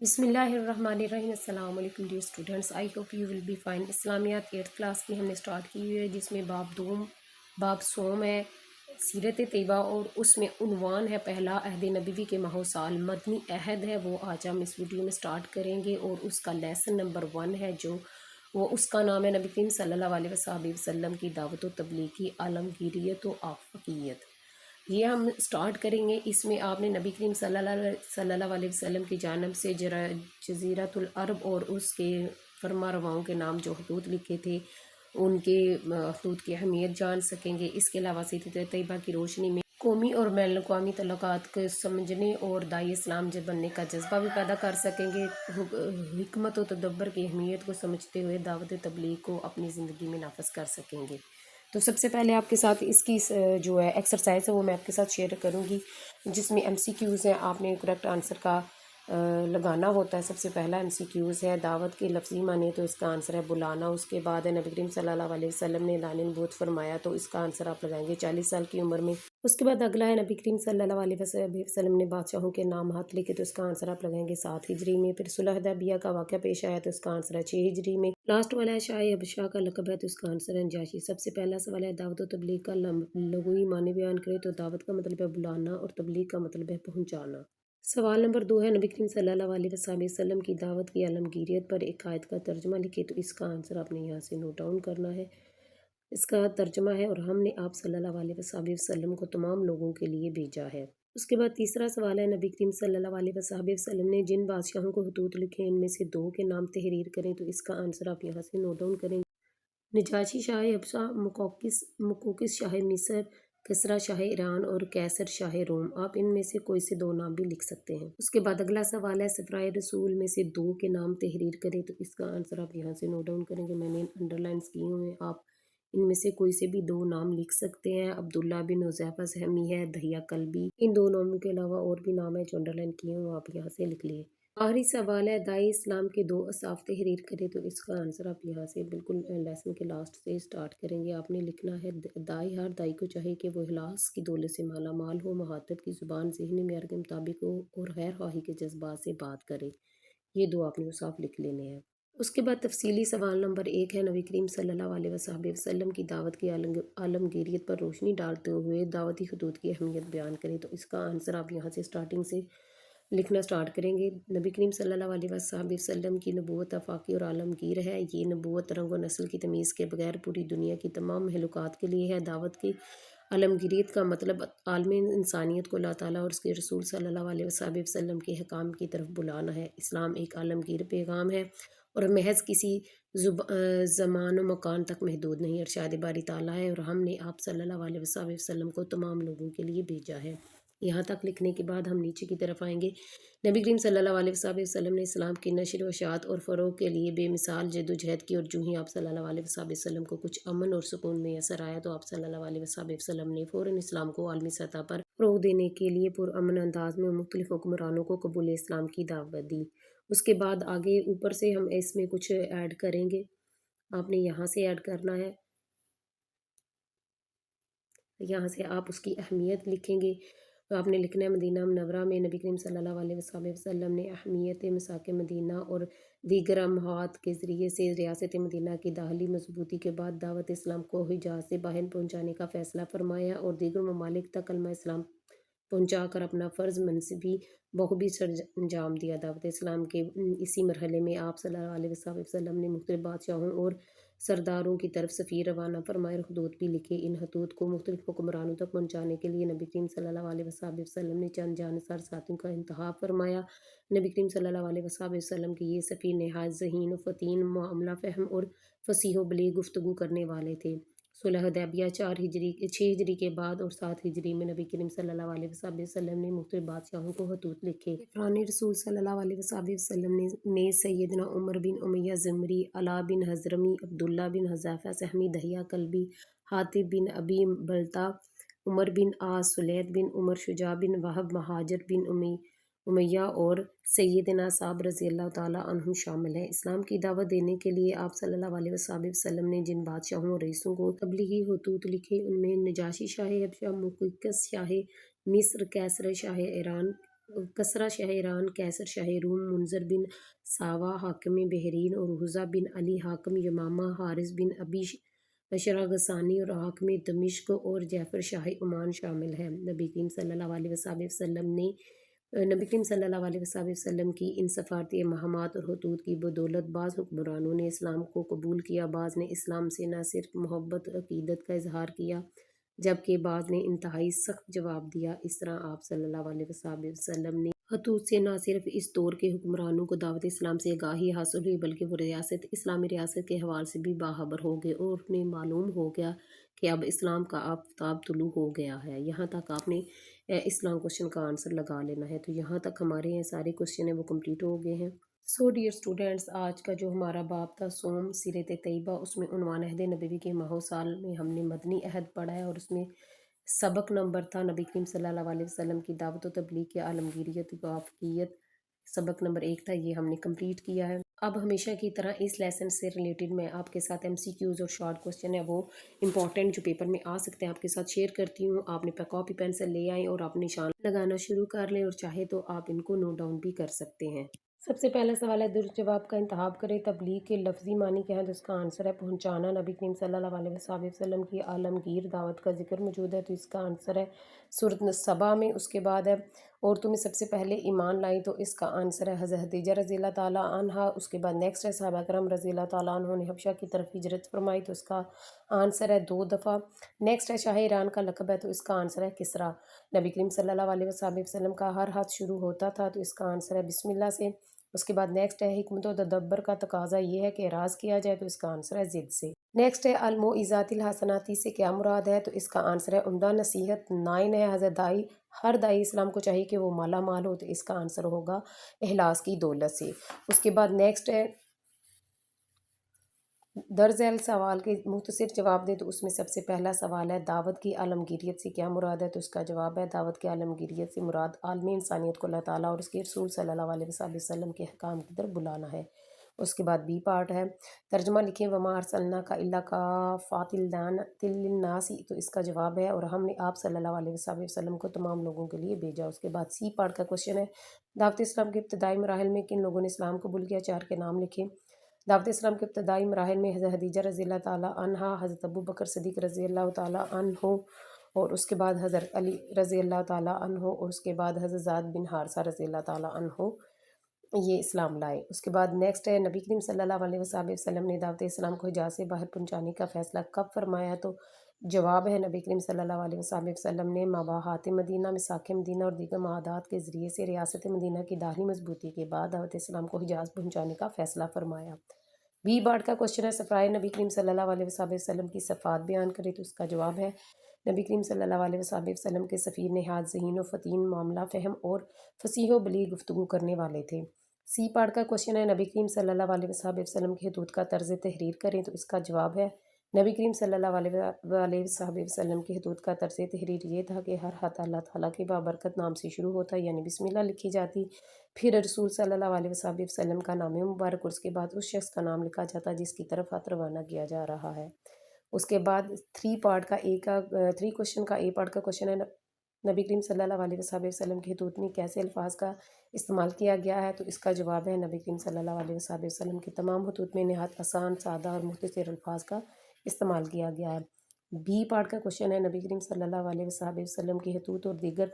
بسم اللہ الرحمن الرحیم۔ السلام علیکم dear students, I hope you will be fine. اسلامیات 8th کلاس کی ہم نے سٹارٹ کی ہوئی ہے، جس میں باب سوم ہے، سیرت طیبہ، اور اس میں عنوان ہے پہلا عہد نبوی کے ماہ و سال۔ مدنی عہد ہے، وہ آج ہم اس ویڈیو میں سٹارٹ کریں گے، اور اس کا لیسن نمبر 1 ہے، جو اس کا نام ہے نبی کریم صلی اللہ علیہ وسلم کی دعوت و تبلیغ کی عالمگیریت و آفاقیت۔ یہ ہم سٹارٹ کریں گے۔ اس میں آپ نے نبی کریم صلی اللہ علیہ وسلم کی جانب سے جزیرۃ العرب اور اس کے فرما رواؤں کے نام جو خطوط لکھے تھے، ان کے خطوط کی اہمیت جان سکیں گے۔ اس کے علاوہ سیرت طیبہ کی روشنی میں قومی اور بین الاقوامی تعلقات کو سمجھنے اور داعی اسلام بننے کا جذبہ بھی پیدا کر سکیں گے۔ حکمت و تدبر کی اہمیت کو سمجھتے ہوئے دعوت تبلیغ کو اپنی زندگی میں نافذ کر سکیں گے۔ تو سب سے پہلے آپ کے ساتھ اس کی جو ہے ایکسرسائز ہے، وہ میں آپ کے ساتھ شیئر کروں گی، جس میں MCQs ہیں۔ آپ نے کریکٹ آنسر کا لگانا ہوتا ہے۔ سب سے پہلا MCQs ہے، دعوت کے لفظی معنی، تو اس کا آنسر ہے بلانا۔ اس کے بعد ہے نبی کریم صلی اللہ علیہ وسلم نے اعلان نبوت فرمایا، تو اس کا آنسر آپ لگائیں گے 40 سال کی عمر میں۔ اس کے بعد اگلا ہے نبی کریم صلی اللہ علیہ وسلم نے بادشاہوں کے نام ہاتھ لکھے، تو اس کا آنسر آپ لگائیں گے 7 ہجری میں۔ پھر صلح حدیبیہ کا واقعہ پیش آیا، تو اس کا آنسر ہے 6 ہجری میں۔ لاسٹ والا ہے شاہ حبشہ کا لقب ہے، تو اس کا آنسر ہے نجاشی۔ سب سے پہلا سوال ہے، دعوت و تبلیغ کا لغوی معنی بیان کرے، تو دعوت کا مطلب ہے بلانا اور تبلیغ کا مطلب ہے پہنچانا۔ سوال نمبر 2 ہے، نبی کریم صلی اللہ علیہ وسلم کی دعوت کی عالمگیریت پر ایک آیت کا ترجمہ لکھے، تو اس کا آنسر آپ نے یہاں سے نوٹ ڈاؤن کرنا ہے۔ اس کا ترجمہ ہے، اور ہم نے آپ صلی اللہ علیہ وسلم کو تمام لوگوں کے لیے بھیجا ہے۔ اس کے بعد تیسرا سوال ہے، نبی کریم صلی اللہ علیہ وسلم نے جن بادشاہوں کو خطوط لکھے، ان میں سے 2 کے نام تحریر کریں، تو اس کا آنسر آپ یہاں سے نوٹ ڈاؤن کریں گے۔ نجاشی شاہ حبشہ، مقوقس شاہ مصر، کسریٰ شاہ ایران، اور قیصر شاہ روم۔ آپ ان میں سے کوئی سے 2 نام بھی لکھ سکتے ہیں۔ اس کے بعد اگلا سوال ہے، سفرائے رسول میں سے 2 کے نام تحریر کریں، تو اس کا آنسر آپ یہاں سے نوٹ ڈاؤن کریں گے۔ میں نے انڈر لائنس کیے ہوئے ہیں، آپ ان میں سے کوئی سے بھی 2 نام لکھ سکتے ہیں۔ عبداللہ بن حذیفہ سہمی ہے، دحیہ کلبی۔ ان 2 ناموں کے علاوہ اور بھی نام ہیں جو انڈر لائن کیے ہیں، وہ آپ یہاں سے لکھ لیے۔ آخری سوال ہے، داعی اسلام کے 2 اوصاف تحریر کریں، تو اس کا آنسر آپ یہاں سے بالکل لیسن کے لاسٹ سے سٹارٹ کریں گے۔ آپ نے لکھنا ہے، ہر داعی کو چاہیے کہ وہ اخلاص کی دولت سے مالا مال ہو، مخاطب کی زبان ذہنی معیار کے مطابق ہو، اور خیر خواہی کے جذبات سے بات کرے۔ یہ 2 آپ نے اوصاف لکھ لینے ہیں۔ اس کے بعد تفصیلی سوال نمبر 1 ہے، نبی کریم صلی اللہ علیہ وسلم کی دعوت کی عالمگیریت پر روشنی ڈالتے ہوئے دعوتی خطوط کی اہمیت بیان کریں، تو اس کا آنسر آپ یہاں سے سٹارٹنگ سے لکھنا سٹارٹ کریں گے۔ نبی کریم صلی اللہ علیہ وسلم کی نبوت آفاقی اور عالمگیر ہے۔ یہ نبوت رنگ و نسل کی تمیز کے بغیر پوری دنیا کی تمام مخلوقات کے لیے ہے۔ دعوت کی عالمگیریت کا مطلب عالم انسانیت کو اللہ تعالیٰ اور اس کے رسول صلی اللہ علیہ وسلم کے احکام کی طرف بلانا ہے۔ اسلام ایک عالمگیر پیغام ہے، اور محض کسی زمان و مکان تک محدود نہیں۔ ارشاد باری تعالیٰ ہے، اور ہم نے آپ صلی اللہ علیہ وسلم کو تمام لوگوں کے لیے بھیجا ہے۔ یہاں تک لکھنے کے بعد ہم نیچے کی طرف آئیں گے۔ نبی کریم صلی اللہ علیہ وسلم نے اسلام کی نشر و اشاعت اور فروغ کے لیے بے مثال جد و جہد کی، اور جو ہی آپ صلی اللہ علیہ وسلم کو کچھ امن اور سکون میسر آیا، تو آپ صلی اللہ علیہ وسلم نے فوراً اسلام کو عالمی سطح پر فروغ دینے کے لیے پرامن انداز میں مختلف حکمرانوں کو قبول اسلام کی دعوت دی۔ اس کے بعد آگے اوپر سے ہم اس میں کچھ ایڈ کریں گے، آپ نے یہاں سے ایڈ کرنا ہے، یہاں سے آپ اس کی اہمیت لکھیں گے۔ تو آپ نے لکھنا ہے، مدینہ منورہ میں نبی کریم صلی اللہ علیہ وسلم نے اہمیت مساک مدینہ اور دیگر امہات کے ذریعے سے ریاست مدینہ کی داخلی مضبوطی کے بعد دعوت اسلام کو حجاز سے باہر پہنچانے کا فیصلہ فرمایا، اور دیگر ممالک تک کلمہ اسلام پہنچا کر اپنا فرض منصبی بخوبی سر انجام دیا۔ دعوت اسلام کے اسی مرحلے میں آپ صلی اللہ علیہ وسلم نے مختلف بادشاہوں اور سرداروں کی طرف سفیر روانہ فرمائے اور خطوط بھی لکھے۔ ان خطوط کو مختلف حکمرانوں تک پہنچانے کے لیے نبی کریم صلی اللہ علیہ وسلم نے چند جانصار ساتھیوں کا انتخاب فرمایا۔ نبی کریم صلی اللہ علیہ وسلم کے یہ سفیر نہایت ذہین و فطن، معاملہ فہم اور فصیح و بلیغ گفتگو کرنے والے تھے۔ صلح حدیبیہ 6 ہجری کے بعد اور 7 ہجری میں نبی کریم صلی اللہ علیہ وسلم نے مختلف بادشاہوں کو خطوط لکھے۔ فرعون رسول صلی اللہ علیہ وسلم نے سیدنا عمر بن امیہ زمری، علا بن حضرمی، عبداللہ بن حذیفہ سہمی، دحیہ کلبی، حاطب بن ابی بلتع، عمر بن عاص، سلید بن عمر، شجاع بن وہب، مہاجر بن امیہ اور سیدنا صعب رضی اللہ تعالیٰ عنہ شامل ہیں۔ اسلام کی دعوت دینے کے لیے آپ صلی اللہ علیہ وسلم نے جن بادشاہوں اور رئیسوں کو تبلیغی خطوط لکھے، ان میں نجاشی شاہ حبشہ، مقوقس شاہ مصر، قیصر شاہ ایران، کسرا شاہ ایران، کیسر شاہ روم، منظر بن ساوا حاکم بحرین اور حذا بن علی حاکم یمامہ، حارث بن ابی اشرا غسانی اور حاکم دمشق اور جعفر شاہ عمان شامل ہیں۔ نبی کریم صلی اللہ علیہ وسلم نے نبی کریم صلی اللہ علیہ وسلم کی ان سفارتی مہمات اور خطوط کی بدولت بعض حکمرانوں نے اسلام کو قبول کیا، بعض نے اسلام سے نہ صرف محبت عقیدت کا اظہار کیا جبکہ بعض نے انتہائی سخت جواب دیا۔ اس طرح آپ صلی اللہ علیہ وسلم نے خطوط سے نہ صرف اس دور کے حکمرانوں کو دعوت اسلام سے آگاہی حاصل ہوئی بلکہ وہ ریاست اسلامی ریاست کے حوال سے بھی باخبر ہو گئے اور انہیں معلوم ہو گیا کہ اب اسلام کا آفتاب طلوع ہو گیا ہے۔ یہاں تک آپ نے اسلام کوشچن کا آنسر لگا لینا ہے۔ تو یہاں تک ہمارے سارے کوشچن ہیں وہ کمپلیٹ ہو گئے ہیں۔ سو ڈیئر اسٹوڈینٹس، آج کا جو ہمارا باب تھا صوم سیرت طیبہ، اس میں عنوان عہد نبوی کے ماہ و سال میں ہم نے مدنی عہد پڑھا ہے اور اس میں سبق نمبر تھا نبی کریم صلی اللہ علیہ وسلم کی دعوت و تبلیغ کی عالمگیریت و آفقیت، سبق نمبر 1 تھا، یہ ہم نے کمپلیٹ کیا ہے۔ اب ہمیشہ کی طرح اس لیسن سے ریلیٹڈ میں آپ کے ساتھ MCQs اور شارٹ کوسچن ہے وہ امپورٹنٹ جو پیپر میں آ سکتے ہیں آپ کے ساتھ شیئر کرتی ہوں۔ آپ نے کاپی پینسل لے آئیں اور آپ نشان لگانا شروع کر لیں اور چاہے تو آپ ان کو نوٹ ڈاؤن بھی کر سکتے ہیں۔ سب سے پہلا سوال ہے درست جواب کا انتخاب کریں۔ تبلیغ کے لفظی معنی کیا ہے؟ تو اس کا آنسر ہے پہنچانا۔ نبی کریم صلی اللہ علیہ وسلم کی عالمگیر دعوت کا ذکر موجود ہے تو اس کا آنسر ہے سورۃ سبا میں۔ اس کے بعد ہے عورتوں میں سب سے پہلے ایمان لائی تو اس کا آنسر ہے حضرت خدیجہ رضی اللہ تعالیٰ عنہا۔ اس کے بعد نیکسٹ ہے صحابہ کرام رضی اللہ تعالیٰ عنہ نے حبشہ کی طرف ہجرت فرمائی تو اس کا آنسر ہے 2 دفعہ۔ نیکسٹ ہے شاہ ایران کا لقب ہے تو اس کا آنسر ہے کسریٰ۔ نبی کریم صلی اللہ علیہ وسلم کا ہر ہاتھ شروع ہوتا تھا تو اس کا آنسر ہے بسم اللہ سے۔ اس کے بعد نیکسٹ ہے حکمت و تدبر کا تقاضا یہ ہے کہ اعراض کیا جائے تو اس کا آنسر ہے ضد سے۔ نیکسٹ ہے الموعظات الحسنات سے کیا مراد ہے تو اس کا آنسر ہے عمدہ نصیحت۔ 9 ہے حضرت دائی، ہر دائی اسلام کو چاہیے کہ وہ مالا مال ہو تو اس کا آنسر ہوگا اخلاص کی دولت سے۔ اس کے بعد نیکسٹ ہے درج ذیل سوال کے مختصر جواب دے تو اس میں سب سے پہلا سوال ہے دعوت کی عالمگیریت سے کیا مراد ہے تو اس کا جواب ہے دعوت کی عالمگیریت سے مراد عالم انسانیت کو اللہ تعالیٰ اور اس کے رسول صلی اللہ علیہ وسلم کے حکام کی طرف بلانا ہے۔ اس کے بعد بی پارٹ ہے ترجمہ لکھیں وما ارسلناک الا کافۃ للناس تو اس کا جواب ہے اور ہم نے آپ صلی اللہ علیہ وسلم کو تمام لوگوں کے لیے بھیجا۔ اس کے بعد سی پارٹ کا کوشچن ہے دعوت اسلام کے ابتدائی مراحل میں کن لوگوں نے اسلام قبول کیا؟ 4 کے نام لکھیں۔ دعوت اسلام کے ابتدائی مراحل میں حضرت خدیجہ رضی اللہ تعالیٰ عنہا، حضرت ابو بکر صدیق رضی اللہ تعالیٰ عنہ اور اس کے بعد حضرت علی رضی اللہ تعالیٰ عنہ اور اس کے بعد حضرت زید بن حارثہ رضی اللہ تعالیٰ عنہ یہ اسلام لائے۔ اس کے بعد نیکسٹ ہے نبی کریم صلی اللہ علیہ وسلم نے دعوت اسلام کو حجاز سے باہر پہنچانے کا فیصلہ کب فرمایا؟ تو جواب ہے نبی کریم صلی اللہ علیہ وسلم نے مباحات مدینہ، مساک مدینہ اور دیگر معاہدات کے ذریعے سے ریاست مدینہ کی داخلی مضبوطی کے بعد دعوت اسلام کو حجاز پہنچانے کا فیصلہ فرمایا۔ بی بارڈ کا کوشچن ہے سفرائے نبی کریم صلی اللہ علیہ وسلم کی صفات بیان کرے تو اس کا جواب ہے نبی کریم صلی اللہ علیہ وسلم کے سفیر نہایت ذہین و فطین، معاملہ فہم اور فصیح و بلیغ گفتگو کرنے والے تھے۔ سی پارٹ کا کوشچن ہے نبی کریم صلی اللہ علیہ وسلم کے خطوط کا طرز تحریر کریں تو اس کا جواب ہے نبی کریم صلی اللہ علیہ وسلم کے خطوط کا طرز تحریر یہ تھا کہ ہر خط اللہ تعالیٰ کے بابرکت نام سے شروع ہوتا یعنی بسم اللہ لکھی جاتی، پھر رسول صلی اللہ علیہ وسلم کا نام مبارک اور اس کے بعد اس شخص کا نام لکھا جاتا جس کی طرف خط روانہ کیا جا رہا ہے۔ اس کے بعد 3 کوشچن کا اے پارٹ کا کوشچن ہے نبی کریم صلی اللہ علیہ وسلم کے خطوط میں کیسے الفاظ کا استعمال کیا گیا ہے تو اس کا جواب ہے نبی کریم صلی اللہ علیہ وسلم کے تمام خطوط میں نہایت آسان، سادہ اور مختصر الفاظ کا استعمال کیا گیا ہے۔ بی پارٹ کا کوشچن ہے نبی کریم صلی اللہ علیہ وسلم کے خطوط اور دیگر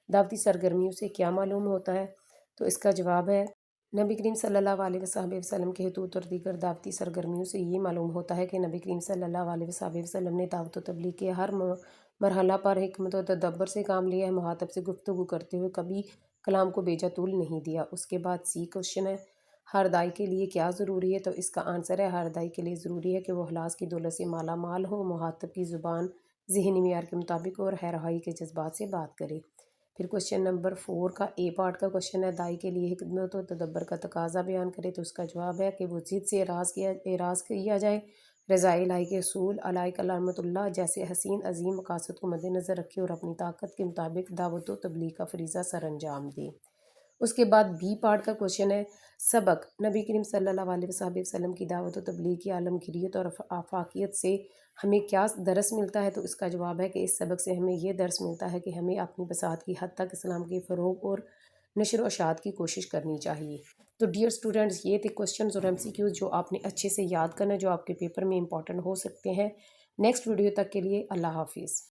دعوتی سرگرمیوں سے کیا معلوم ہوتا ہے تو اس کا جواب ہے نبی کریم صلی اللہ علیہ وسلم کے خطوط اور دیگر دعوتی سرگرمیوں سے یہ معلوم ہوتا ہے کہ نبی کریم صلی اللہ علیہ وسلم نے دعوت و تبلیغ کے ہر مرحلہ پر حکمت و تدبر سے کام لیا ہے، مخاطب سے گفتگو کرتے ہوئے کبھی کلام کو بیجا طول نہیں دیا۔ اس کے بعد سی کوشچن ہے ہر دائی کے لیے کیا ضروری ہے تو اس کا آنسر ہے ہر دائی کے لیے ضروری ہے کہ وہ اخلاص کی دولت سے مالا مال ہو، مخاطب کی زبان ذہنی معیار کے مطابق اور خیرخواہی کے جذبات سے بات کرے۔ پھر کوشچن نمبر 4 کا اے پارٹ کا کوشچن ہے دائی کے لیے حکمت و تدبر کا تقاضا بیان کرے تو اس کا جواب ہے کہ وہ ضد سے اعراض کیا جائے، رضا الہی کے اصول علیہ رحمۃ اللہ جیسے حسین عظیم مقاصد کو مد نظر رکھے اور اپنی طاقت کے مطابق دعوت و تبلیغ کا فریضہ سر انجام دے۔ اس کے بعد بی پارٹ کا کوشچن ہے سبق نبی کریم صلی اللہ علیہ وسلم کی دعوت و تبلیغ کی عالمگیریت اور آفاقیت سے ہمیں کیا درس ملتا ہے تو اس کا جواب ہے کہ اس سبق سے ہمیں یہ درس ملتا ہے کہ ہمیں اپنی بساط کی حد تک اسلام کے فروغ اور نشر و اشاعت کی کوشش کرنی چاہیے۔ تو ڈیئر اسٹوڈنٹس، یہ تھے کوشچنز اور MCQs جو آپ نے اچھے سے یاد کرنا ہے، جو آپ کے پیپر میں امپورٹنٹ ہو سکتے ہیں۔ نیکسٹ ویڈیو تک کے لیے اللہ حافظ۔